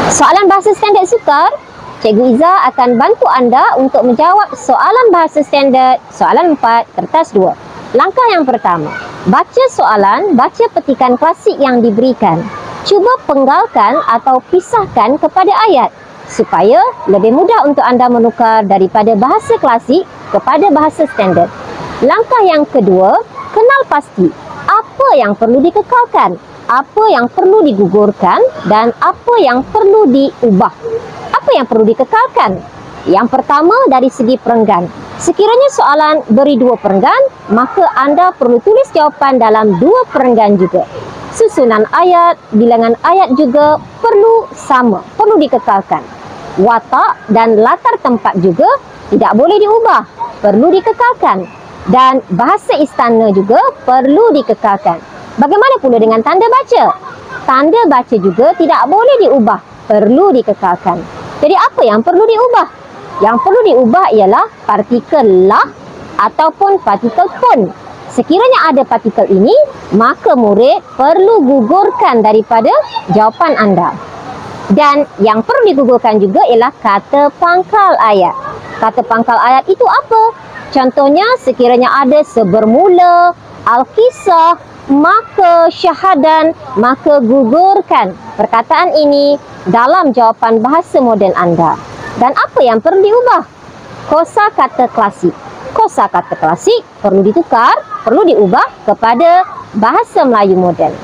Soalan bahasa standard sukar, Cikgu Iza akan bantu anda untuk menjawab soalan bahasa standard soalan 4 kertas 2. Langkah yang pertama, baca soalan, baca petikan klasik yang diberikan. Cuba penggalkan atau pisahkan kepada ayat supaya lebih mudah untuk anda menukar daripada bahasa klasik kepada bahasa standard. Langkah yang kedua, kenal pasti apa yang perlu dikekalkan, apa yang perlu digugurkan dan apa yang perlu diubah. Apa yang perlu dikekalkan? Yang pertama, dari segi perenggan. Sekiranya soalan beri 2 perenggan, maka anda perlu tulis jawapan dalam 2 perenggan juga. Susunan ayat, bilangan ayat juga perlu sama, perlu dikekalkan. Watak dan latar tempat juga tidak boleh diubah, perlu dikekalkan. Dan bahasa istana juga perlu dikekalkan. Bagaimana pula dengan tanda baca? Tanda baca juga tidak boleh diubah, perlu dikekalkan. Jadi apa yang perlu diubah? Yang perlu diubah ialah partikel lah ataupun partikel pun. Sekiranya ada partikel ini, maka murid perlu gugurkan daripada jawapan anda. Dan yang perlu digugurkan juga ialah kata pangkal ayat. Kata pangkal ayat itu apa? Contohnya, sekiranya ada sebermula, al-kisah, maka syahadan, maka gugurkan perkataan ini dalam jawapan bahasa moden anda. Dan apa yang perlu diubah? Kosa kata klasik. Kosa kata klasik perlu ditukar, perlu diubah kepada bahasa Melayu moden.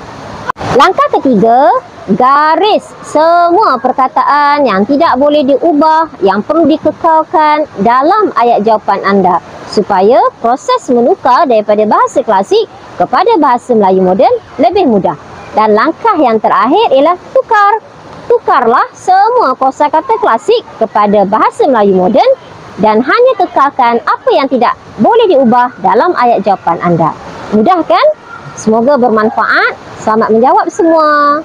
Langkah ketiga, garis semua perkataan yang tidak boleh diubah, yang perlu dikekalkan dalam ayat jawapan anda supaya proses menukar daripada bahasa klasik kepada bahasa Melayu moden lebih mudah. Dan langkah yang terakhir ialah tukar. Tukarlah semua kosakata klasik kepada bahasa Melayu moden dan hanya kekalkan apa yang tidak boleh diubah dalam ayat jawapan anda. Mudah kan? Semoga bermanfaat. Selamat menjawab semua.